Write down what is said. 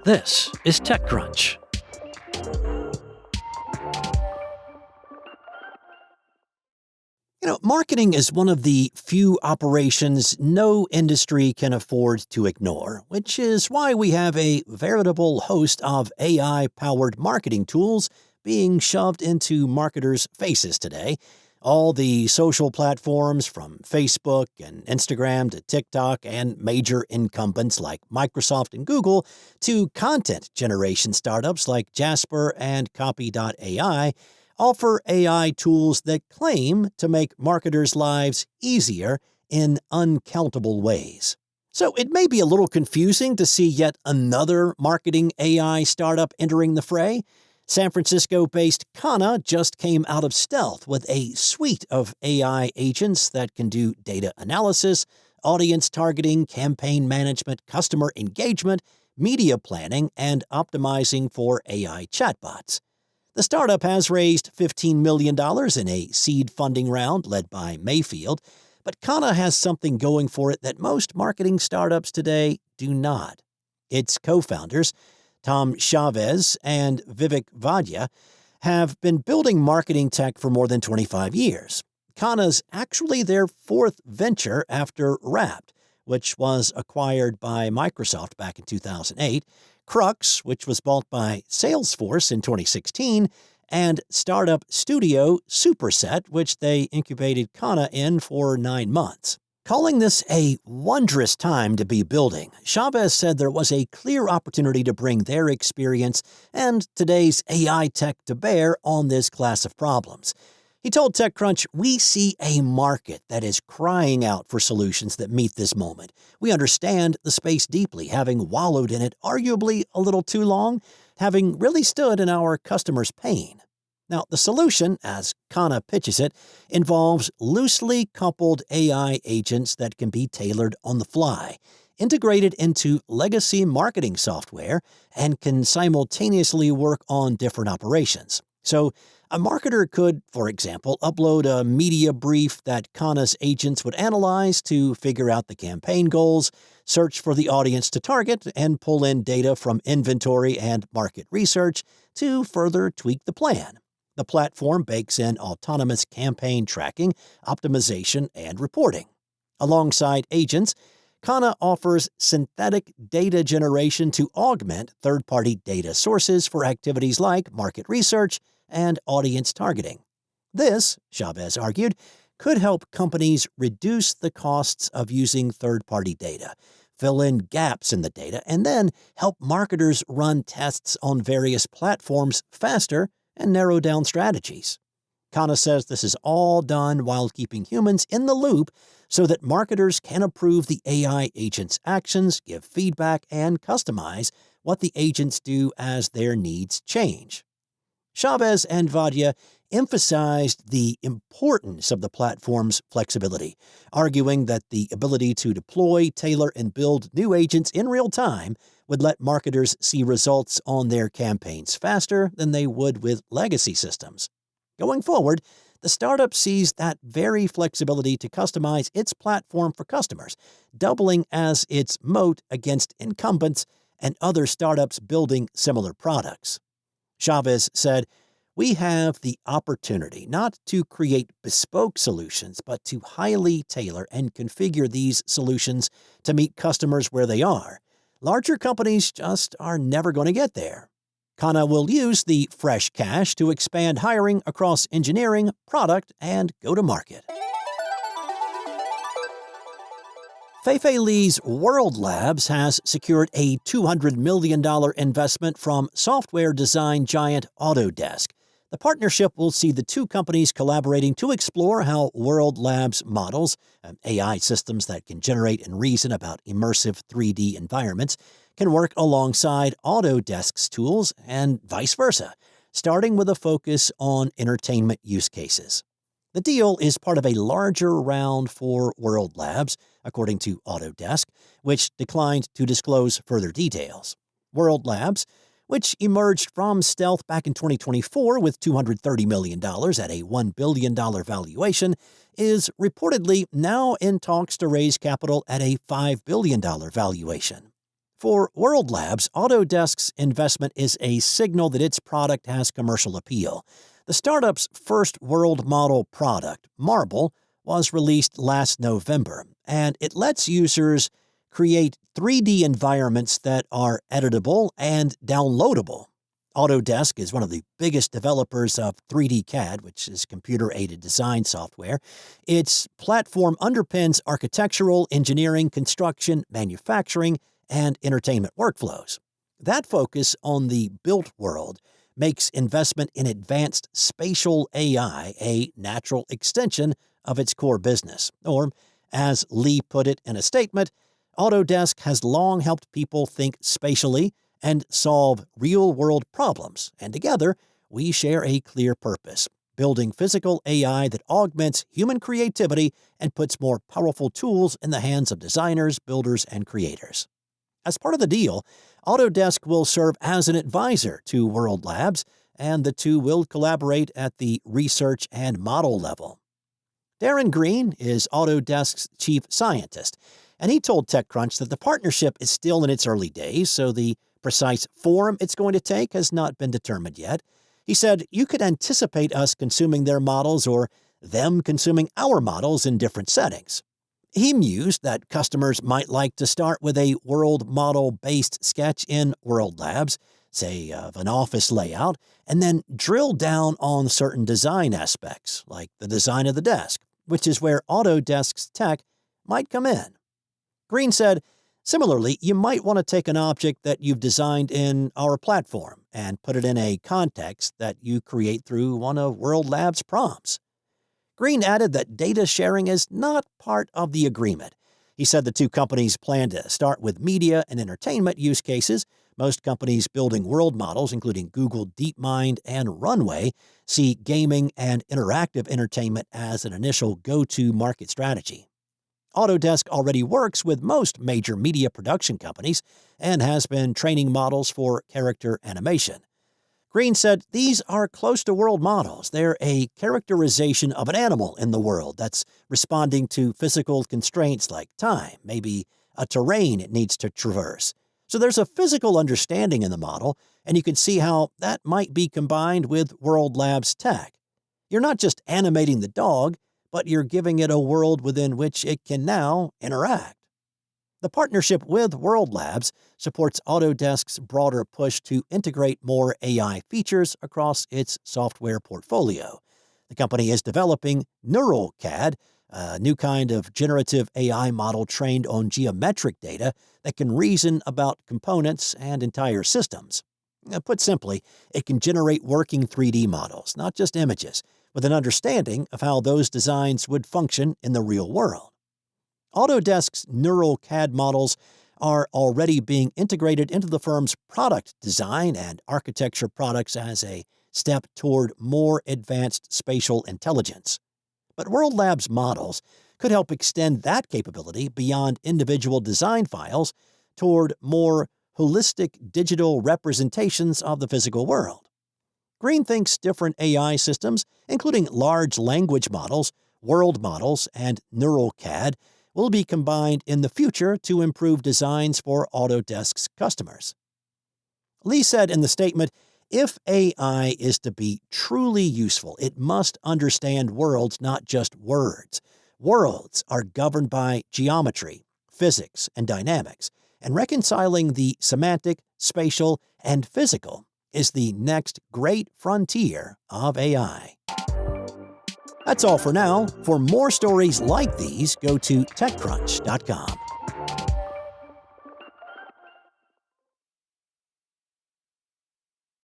This is TechCrunch. Marketing is one of the few operations no industry can afford to ignore, which is why we have a veritable host of AI-powered marketing tools being shoved into marketers' faces today. All the social platforms from Facebook and Instagram to TikTok and major incumbents like Microsoft and Google to content generation startups like Jasper and Copy.ai offer AI tools that claim to make marketers' lives easier in uncountable ways. So it may be a little confusing to see yet another marketing AI startup entering the fray. San Francisco-based Kana just came out of stealth with a suite of AI agents that can do data analysis, audience targeting, campaign management, customer engagement, media planning, and optimizing for AI chatbots. The startup has raised $15 million in a seed funding round led by Mayfield, but Kana has something going for it that most marketing startups today do not. Its co-founders, Tom Chavez and Vivek Vaidya, have been building marketing tech for more than 25 years. Kana's actually their fourth venture after Rapt, which was acquired by Microsoft back in 2008, Krux, which was bought by Salesforce in 2016, and startup studio Superset, which they incubated Kana in for 9 months. Calling this a wondrous time to be building, Chavez said there was a clear opportunity to bring their experience and today's AI tech to bear on this class of problems. He told TechCrunch, "We see a market that is crying out for solutions that meet this moment. We understand the space deeply, having wallowed in it arguably a little too long, having really stood in our customers' pain." Now, the solution, as Kana pitches it, involves loosely coupled AI agents that can be tailored on the fly, integrated into legacy marketing software, and can simultaneously work on different operations. So, a marketer could, for example, upload a media brief that Kana's agents would analyze to figure out the campaign goals, search for the audience to target, and pull in data from inventory and market research to further tweak the plan. The platform bakes in autonomous campaign tracking, optimization, and reporting. Alongside agents, Kana offers synthetic data generation to augment third-party data sources for activities like market research and audience targeting. This, Chavez argued, could help companies reduce the costs of using third-party data, fill in gaps in the data, and then help marketers run tests on various platforms faster and narrow down strategies. Kana says this is all done while keeping humans in the loop so that marketers can approve the AI agent's actions, give feedback, and customize what the agents do as their needs change. Chavez and Vaidya emphasized the importance of the platform's flexibility, arguing that the ability to deploy, tailor, and build new agents in real time would let marketers see results on their campaigns faster than they would with legacy systems. Going forward, the startup sees that very flexibility to customize its platform for customers, doubling as its moat against incumbents and other startups building similar products. Chavez said, "We have the opportunity not to create bespoke solutions, but to highly tailor and configure these solutions to meet customers where they are. Larger companies just are never going to get there." Kana will use the fresh cash to expand hiring across engineering, product, and go-to-market. Fei-Fei Li's World Labs has secured a $200 million investment from software design giant Autodesk. The partnership will see the two companies collaborating to explore how World Labs models, AI systems that can generate and reason about immersive 3D environments, can work alongside Autodesk's tools and vice versa, starting with a focus on entertainment use cases. The deal is part of a larger round for World Labs, according to Autodesk, which declined to disclose further details. World Labs, which emerged from stealth back in 2024 with $230 million at a $1 billion valuation, is reportedly now in talks to raise capital at a $5 billion valuation. For World Labs, Autodesk's investment is a signal that its product has commercial appeal. The startup's first world model product, Marble, was released last November, and it lets users create 3D environments that are editable and downloadable. Autodesk is one of the biggest developers of 3D CAD, which is computer-aided design software. Its platform underpins architectural, engineering, construction, manufacturing, and entertainment workflows. That focus on the built world makes investment in advanced spatial AI a natural extension of its core business. Or, as Lee put it in a statement, Autodesk has long helped people think spatially and solve real-world problems, and together we share a clear purpose: building physical AI that augments human creativity and puts more powerful tools in the hands of designers, builders, and creators. As part of the deal, Autodesk will serve as an advisor to World Labs, and the two will collaborate at the research and model level. Darren Green is Autodesk's chief scientist, and he told TechCrunch that the partnership is still in its early days, so the precise form it's going to take has not been determined yet. He said, "You could anticipate us consuming their models or them consuming our models in different settings." He mused that customers might like to start with a world model-based sketch in World Labs, say of an office layout, and then drill down on certain design aspects, like the design of the desk, which is where Autodesk's tech might come in. Green said, "Similarly, you might want to take an object that you've designed in our platform and put it in a context that you create through one of World Labs' prompts." Green added that data sharing is not part of the agreement. He said the two companies plan to start with media and entertainment use cases. Most companies building world models, including Google DeepMind and Runway, see gaming and interactive entertainment as an initial go-to market strategy. Autodesk already works with most major media production companies and has been training models for character animation. Green said these are close to world models. They're a characterization of an animal in the world that's responding to physical constraints like time, maybe a terrain it needs to traverse. So there's a physical understanding in the model, and you can see how that might be combined with World Labs tech. You're not just animating the dog, but you're giving it a world within which it can now interact. The partnership with World Labs supports Autodesk's broader push to integrate more AI features across its software portfolio. The company is developing Neural CAD, a new kind of generative AI model trained on geometric data that can reason about components and entire systems. Put simply, it can generate working 3D models, not just images, with an understanding of how those designs would function in the real world. Autodesk's Neural CAD models are already being integrated into the firm's product design and architecture products as a step toward more advanced spatial intelligence. But World Labs models could help extend that capability beyond individual design files toward more holistic digital representations of the physical world. Green thinks different AI systems, including large language models, world models, and Neural CAD, will be combined in the future to improve designs for Autodesk's customers. Lee said in the statement, "If AI is to be truly useful, it must understand worlds, not just words. Worlds are governed by geometry, physics, and dynamics, and reconciling the semantic, spatial, and physical is the next great frontier of AI." That's all for now. For more stories like these, go to TechCrunch.com.